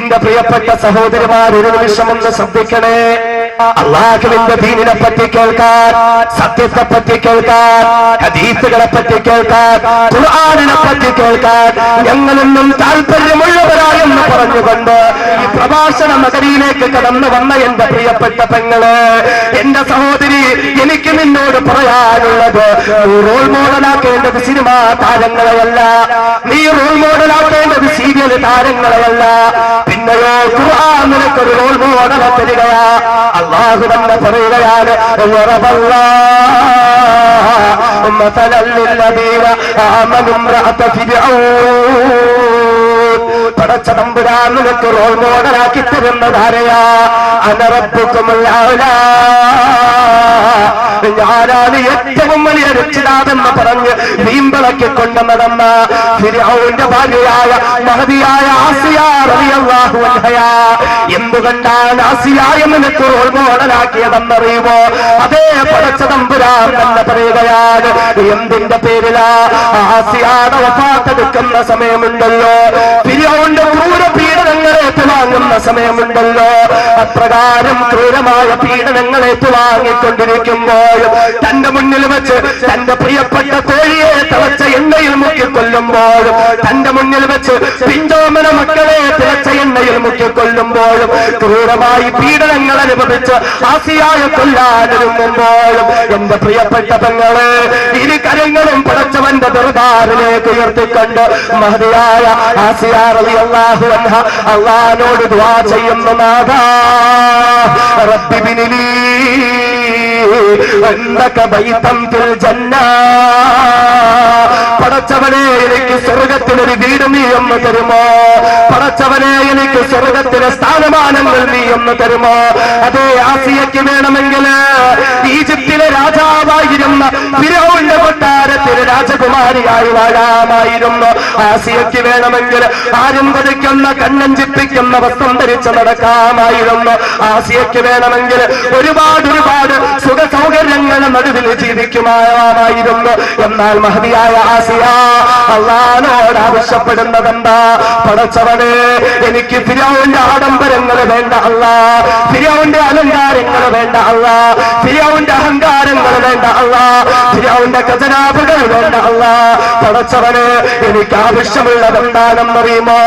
എന്റെ പ്രിയപ്പെട്ട സഹോദരിമാർ, ഒരു നിമിഷം ഒന്ന് ശ്രദ്ധിക്കണേ. അള്ളാഹുവിന്റെ ദീനിനെ പറ്റി കേൾക്കാൻ, സത്യത്തെ പറ്റി കേൾക്കാൻ, ഹദീസുകളെ പറ്റി കേൾക്കാൻ, ഖുർആനിനെ പറ്റി കേൾക്കാൻ ഞങ്ങളൊന്നും താല്പര്യമുള്ളവരായെന്ന് പറഞ്ഞുകൊണ്ട് ഈ പ്രഭാഷണ നഗരിയിലേക്ക് കടന്നു വന്ന എന്റെ പ്രിയപ്പെട്ട പെങ്ങള്, എന്റെ സഹോദരി, എനിക്ക് നിന്നോട് പറയാനുള്ളത്, നീ റോൾ മോഡലാക്കേണ്ടത് സിനിമാ താരങ്ങളെയല്ല, നീ റോൾ മോഡലാക്കേണ്ടത് സീരിയൽ താരങ്ങളെയല്ല, പിന്നെയോ ഖുർആൻ നിനക്കൊരു റോൾ മോഡലെ തരികയാ. അല്ലാഹു തന്നെ പറയുകയാണ്, പടച്ച തമ്പുരാൻ നിനക്ക് റോൾ മോഡലാക്കി തരുന്നതാരെയാ? അനറബ്ബുകുമുൽ അഅ്ലാ, ഞാനാണ് ഏറ്റവും വലിയ രക്ഷിതാവെന്ന് പറഞ്ഞ് വീമ്പിളക്കിക്കൊണ്ട് നടന്ന ഫിർഔന്റെ ഭാര്യയായ മഹദിയായ ആസിയ റളിയല്ലാഹു അൻഹയാ. എന്തുകൊണ്ടാണ് ആസിയായ നിനക്ക് റോൾ മോഡലാക്കിയതെന്നറിയുമോ? അതേ പടച്ച തമ്പുരാൻ തന്നെ പറയുകയാണ്. എന്തിന്റെ പേരിലാ? ആസിയാടെ വഫാത്തെടുക്കുന്ന സമയമുണ്ടല്ലോ, ഫിർഔന്റെ ക്രൂര പീഡനങ്ങളെ ഏറ്റുവാങ്ങുന്ന സമയമുണ്ടല്ലോ, അപ്രകാരം ക്രൂരമായ പീഡനങ്ങളെ ഏറ്റുവാങ്ങിക്കൊണ്ടിരിക്കുമ്പോൾ തന്റെ മുന്നിൽ വെച്ച് തന്റെ പ്രിയപ്പെട്ട തോഴിയെ തിളച്ച എണ്ണയിൽ മുക്കിക്കൊല്ലുമ്പോഴും, തന്റെ മുന്നിൽ വെച്ച് പിഞ്ചോമന മക്കളെ തിളച്ച എണ്ണയിൽ മുക്കിക്കൊല്ലുമ്പോഴും, ക്രൂരമായി പീഡനങ്ങൾ അനുഭവിച്ച് ആസിയായെ കൊല്ലാനൊരുങ്ങുമ്പോഴും, എന്റെ പ്രിയപ്പെട്ട പെങ്ങളെ, ഇരു കരങ്ങളും പടച്ചവന്റെ ദർബാറിലേക്ക് ഉയർത്തിക്കൊണ്ട് മഹദിയായ ആസിയ റളിയല്ലാഹു അൻഹ അല്ലാഹുവോട് ദുആ ചെയ്യുന്നു. നാഥാ റബ്ബി ബിനിലി അന്നക ബൈതൻ ഫിൽ ജന്ന, പടച്ചവനെ എനിക്ക് സ്വർഗത്തിലൊരു വീട് നീ ഒന്ന് തരുമോ? പടച്ചവനെ എനിക്ക് സ്വർഗത്തിലെ സ്ഥാനമാനങ്ങൾ നീ ഒന്ന് തരുമോ? അതേ ആസിയയ്ക്ക് വേണമെങ്കിൽ ഈജിപ്തിലെ രാജാവായിരുന്ന ഫിർഔന്റെ കൊട്ടാരത്തിലെ രാജകുമാരിയായി വാഴാമായിരുന്നു. ആസിയയ്ക്ക് വേണമെങ്കിൽ ആരും കൊതിക്കുന്ന കണ്ണഞ്ചിപ്പിക്കുന്ന വസ്ത്രം ധരിച്ച് നടക്കാമായിരുന്നു. ആസിയയ്ക്ക് വേണമെങ്കിൽ ഒരുപാട് സുഖ സൗകര്യങ്ങളുടെ നടുവിൽ ജീവിക്കുമായിരുന്നു. എന്നാൽ മഹദിയായ ആസിയ അല്ലാഹുവോട് ആവശ്യപ്പെടുന്നതെന്താ? പടച്ചവനെ, എനിക്ക് ഫിർഔന്റെ ആഡംബരങ്ങൾ വേണ്ട അല്ലാ, ഫിർഔന്റെ അലങ്കാരങ്ങൾ വേണ്ട അല്ലാ, ഫിർഔന്റെ അഹങ്കാരങ്ങൾ വേണ്ട അല്ലാ, ഫിർഔന്റെ ഖജനാവുകൾ വേണ്ട അല്ലാ. പടച്ചവനെ, എനിക്ക് ആവശ്യമുള്ളതെന്താണെന്നറിയുമോ?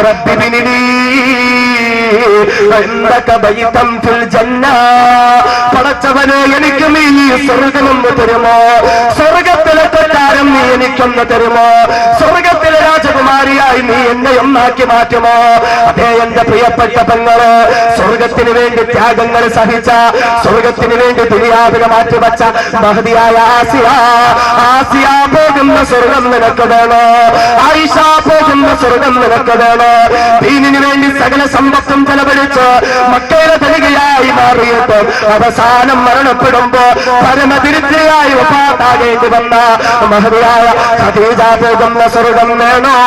റബ്ബി ബിനിലി അന്നക ബൈതൻ ഫിൽ ജന്ന, പടച്ചവനെ എനിക്ക് നീ സ്വർഗമൊന്ന് തരുമോ? സ്വർഗത്തിലെ കൊട്ടാരം നീ എനിക്കൊന്ന് തരുമോ? സ്വർഗത്തിലെ രാജകുമാരിയായി നീ എന്നെ ഒന്നാക്കി മാറ്റുമോ? അതേ എന്റെ പ്രിയപ്പെട്ട പെങ്ങള്, സ്വർഗത്തിന് വേണ്ടി ത്യാഗങ്ങൾ സഹിച്ച, സ്വർഗത്തിന് വേണ്ടി ദുനിയാവിനെ മാറ്റിവെച്ച മഹദിയായ ആസിയ പോകുന്ന സ്വർഗം നിനക്ക് വേണോ? ആയിഷ പോകുന്ന സ്വർഗം നിനക്ക് വേണോ? ദീനിന് വേണ്ടി സകല സമ്പത്തും ചെലവഴിച്ച് മക്കയിലെ തരികയായി മാറിയിട്ട് അവസാനം മരണപ്പെടുമ്പോ പരമതിരുത്തിയായി വഫാത്താകേണ്ടി വന്ന മഹദിയായ ഖദീജ പോകുന്ന സ്വർഗം വേണോ?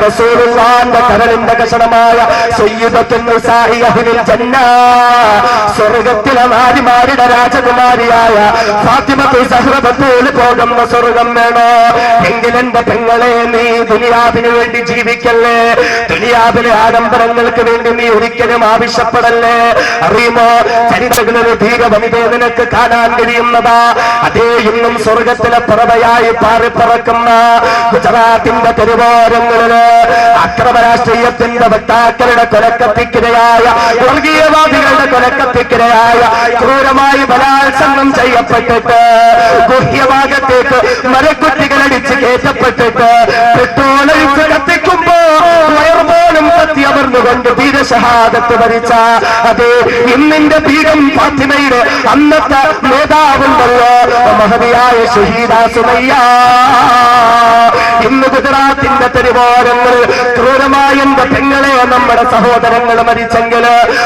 റസൂലുള്ളാഹിന്റെ കരളിന്റെ കഷണമായ സയ്യിദത്തുൻ നിസാഇ അഹ്ലിൽ ജന്ന, സ്വർഗത്തിലെ നാരിമാരുടെ രാജകുമാരിയായ ഫാത്തിമത്തു സഹ്റ ബത്തൂൽ പോകുന്ന സ്വർഗം വേണോ? എങ്കിൽ എന്റെ പെങ്ങളെ, നീ ദുനിയാവിന് വേണ്ടി ജീവിക്കല്ലേ, ദുനിയാവിലെ ആഡംബരങ്ങൾക്ക് വേണ്ടി നീ ഒരിക്കലും ആവശ്യപ്പെടല്ലേ. അറിയുമോ, ചരിത്രങ്ങളിൽ ധീര വനിതയെ നിനക്ക് കാണാൻ കഴിയുന്നതാ. അതേ ഇന്നും സ്വർഗത്തിലെ പറവയായി പാറിപ്പറക്കുന്ന ഗുജറാത്തിന്റെ തെരുവോരങ്ങളില് അക്രമ രാഷ്ട്രീയത്തിന്റെ വക്താക്കളുടെ കൊലക്കത്തിക്കിരയായ, വർഗീയവാദികളുടെ കൊലക്കത്തിക്കിരയായ, ക്രൂരമായി ബലാത്സംഗം ചെയ്യപ്പെട്ടിട്ട് ഗുഹ്യഭാഗത്തേക്ക് മരക്കുറ്റികളടിച്ച് കയറ്റപ്പെട്ടിട്ട് പെട്രോളൊഴിച്ച് കത്തിക്കുമ്പോ വയർപോലും കത്തിയമർന്നുകൊണ്ട് വീരശഹാദത്ത് വരിച്ച അതേ ഇന്നിന്റെ ബീഗം ഫാത്തിമയുടെ അന്നത്തെ നേതാവുണ്ടല്ലോ, മഹദിയായ ഷഹീദ സുമയ്യ, ഇന്ന് ഗുജറാത്തിന്റെ തെരുവോരങ്ങൾ ക്രൂരമായ എന്റെ പെങ്ങളെ, നമ്മുടെ സഹോദരങ്ങൾ മരിച്ചെങ്കിൽ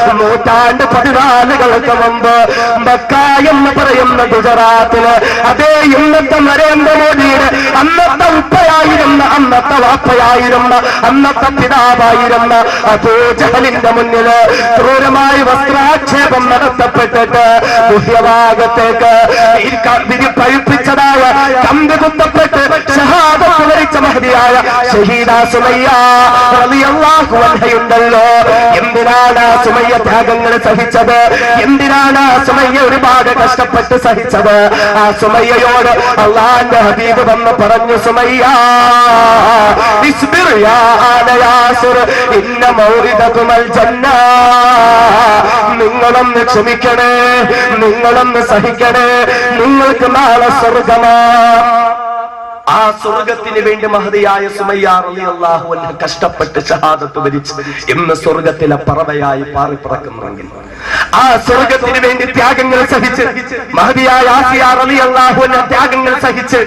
14 മുമ്പ് മക്ക എന്ന് പറയുന്ന ഗുജറാത്തില് അതേ ഇന്നത്തെ നരേന്ദ്രമോദിയുടെ അന്നത്തെ ഉപ്പയായിരുന്ന, അന്നത്തെ വാപ്പയായിരുന്ന, അന്നത്തെ പിതാവായിരുന്ന അബൂ ജഹലിന്റെ മുന്നില് ക്രൂരമായി വസ്ത്രാക്ഷേപം നടത്തപ്പെട്ടിട്ട് ഗുഹ്യഭാഗത്തേക്ക് വിധി പഴിപ്പിച്ചതായ കമ്പി കുത്തപ്പെട്ട് ഷഹാദത്ത് വരിച്ച മഹദിയായ ഷഹീദ സുമയ്യ റളിയല്ലാഹു അൻഹയുണ്ടല്ലോ. എന്തിനാണ് സുമയ്യ ത്യാഗങ്ങൾ സഹിച്ചത്? എന്തിനാണ് സുമയ്യ ഒരുപാട് കഷ്ടപ്പെട്ട് സഹിച്ചത്? ആ സുമയ്യയോട് അല്ലാഹുവിന്റെ ഹബീബ് വന്ന് പറഞ്ഞു, സുമയ്യ ഇസ്ബിർ യാ ആല യാസിർ ഇന്ന മൗഇദകുമൽ ജന്ന. നിങ്ങളൊന്ന് ക്ഷമിക്കണേ, നിങ്ങളൊന്ന് സഹിക്കണേ, നിങ്ങൾക്ക് നാളെ സ്വർഗമാ. ആ സ്വർഗത്തിന് വേണ്ടി മഹദിയായ സുമയ്യ റളിയല്ലാഹു അൻഹ കഷ്ടപ്പെട്ട് ഷഹാദത്ത് വരിച്ച് ഇന്ന് സ്വർഗത്തിലെ പറവയായി പാറിപ്പറക്കുന്നുണ്ടെങ്കിൽ, ആ സ്വർഗത്തിന് വേണ്ടി ത്യാഗങ്ങൾ സഹിച്ച് മഹദിയായ ആസിയ റളിയല്ലാഹു അൻഹ ത്യാഗങ്ങൾ സഹിച്ച്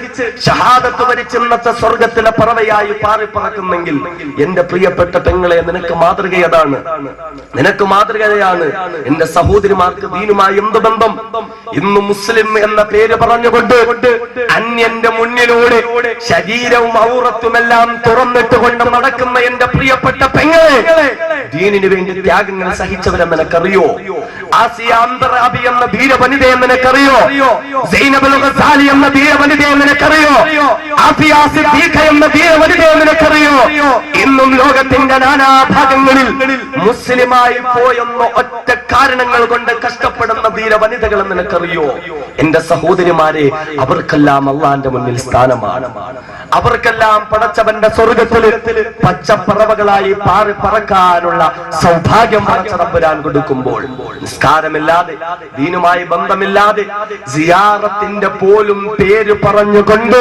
ഷഹാദത്ത് വരിച്ച് ഇന്നത്തെ സ്വർഗത്തിലെ പറവയായി പാറിപ്പറക്കുന്നെങ്കിൽ, എന്റെ പ്രിയപ്പെട്ട പെങ്ങളെ, നിനക്ക് മാതൃകയതാണ്, നിനക്ക് മാതൃകയാണ്. എന്റെ സഹോദരിമാർക്ക് ദീനുമായി എന്ത് ബന്ധം? ഇന്ന് മുസ്ലിം എന്ന പേര് പറഞ്ഞുകൊണ്ട് അന്യന്റെ മുന്നിലൂടെ ശരീരവും ഔറത്തുമെല്ലാം തുറന്നിട്ടുകൊണ്ട് നടക്കുന്ന എന്റെ പ്രിയപ്പെട്ട പെങ്ങളെ, ദീനിനു വേണ്ടി ത്യാഗങ്ങൾ സഹിച്ചവരെ നിനക്കറിയോ? ആസിയ അന്തറാബി എന്ന ധീരവനിതയെ നിനക്കറിയോ? സൈനബുൽ ഗസാലി എന്ന ധീരവനിതയെ നിനക്കറിയോ? ആഫിയ സിദ്ദീഖ എന്ന ധീരവനിതയെ നിനക്കറിയോ? ഇന്നും ലോകത്തിന്റെ നാനാഭാഗങ്ങളിൽ മുസ്ലിമായി പോയെന്ന ഒറ്റ കാരണങ്ങൾ കൊണ്ട് കഷ്ടപ്പെടുന്ന ധീരവനിതകളെ നിനക്കറിയോ? എന്റെ സഹോദരിമാരെ, അവർക്കെല്ലാം അള്ളാന്റെ മുന്നിൽ സ്ഥാനമാണ്. അവർക്കെല്ലാം പടച്ചവന്റെ സ്വർഗത്തിൽ പച്ചപ്പറവകളായി പാറി പറക്കാനുള്ള സൗഭാഗ്യം പടച്ചതമ്പുരാൻ കൊടുക്കുമ്പോൾ, നിസ്കാരമില്ലാതെ ദീനുമായി ബന്ധമില്ലാതെ സിയാറത്തിന്റെ പോലും പേര് പറഞ്ഞുകൊണ്ട്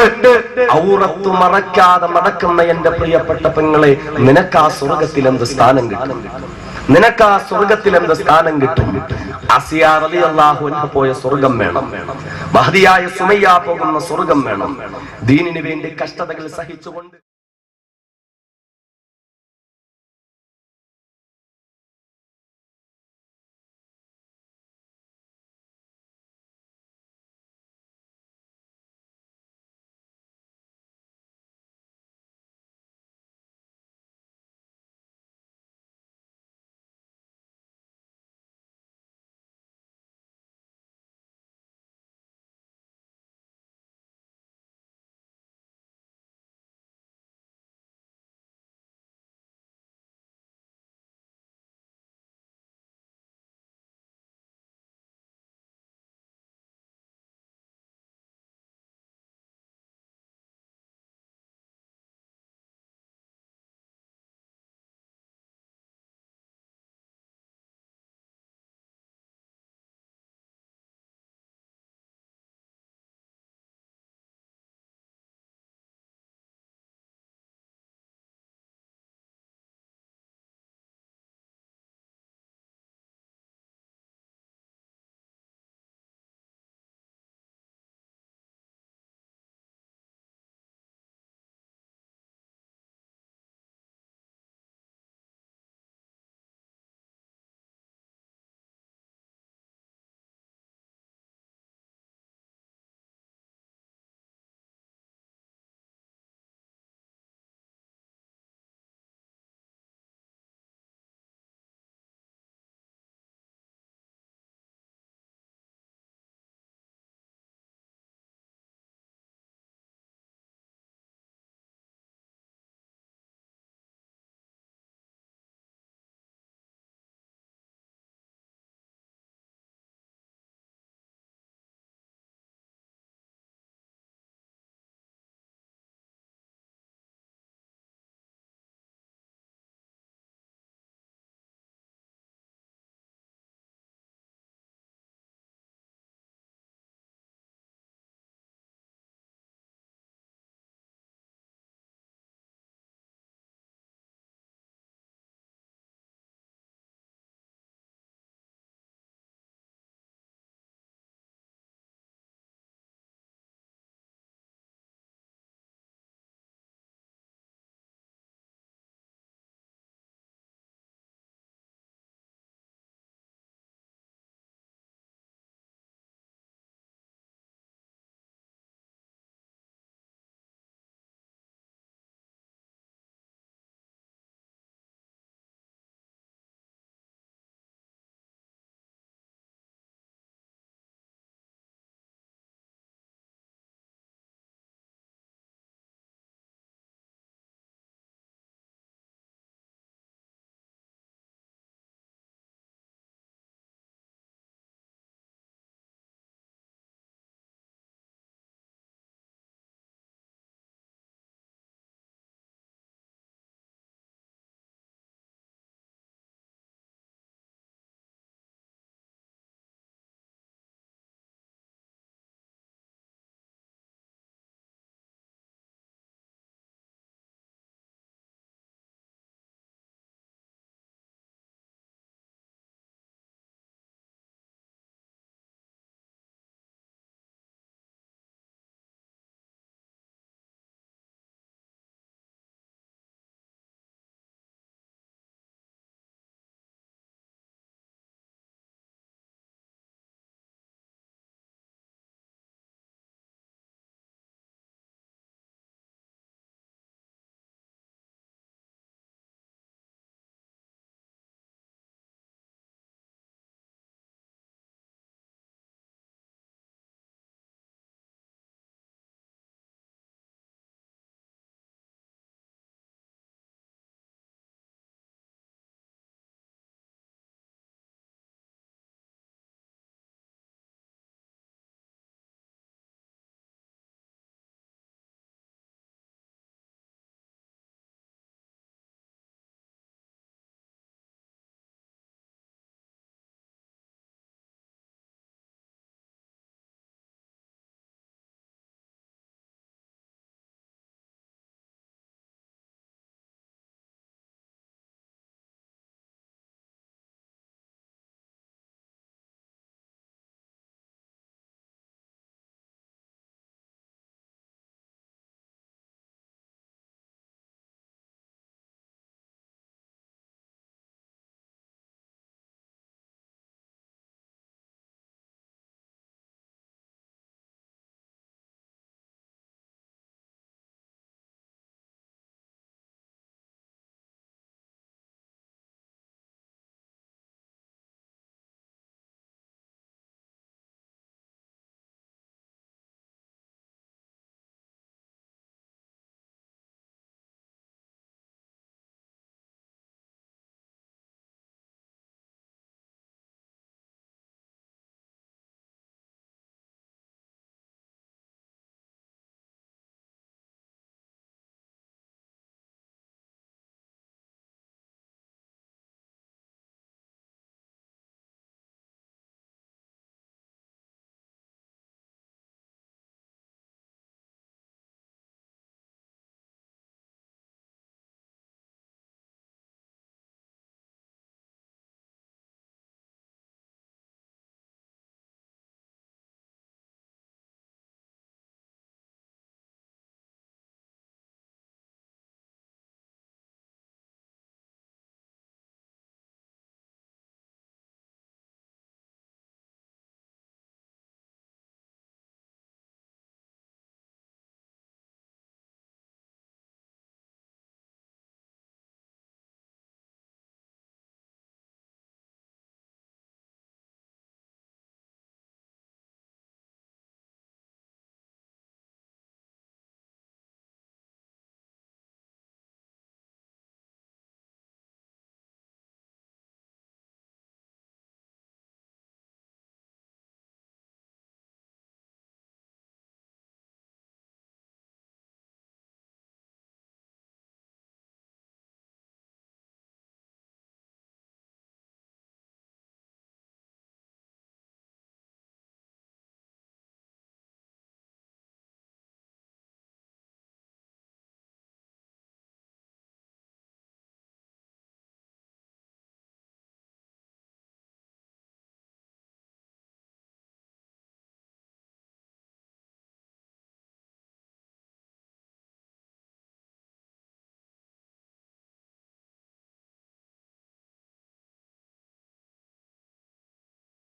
ഔറത്ത് മറയ്ക്കാതെ നടക്കുന്ന എന്റെ പ്രിയപ്പെട്ട പെങ്ങളെ, നിനക്ക് ആ സ്വർഗത്തിൽ എന്ത് സ്ഥാനം കിട്ടും? നിനക്ക് ആ സ്വർഗത്തിൽ എന്ത് സ്ഥാനം കിട്ടും? ആസിയ റളിയല്ലാഹു അൻഹ പോയ സ്വർഗം വേണം, മഹദിയായ സുമയ്യ പോകുന്ന സ്വർഗം വേണം. ദീനിനു വേണ്ടി കഷ്ടതകൾ സഹിച്ചുകൊണ്ട്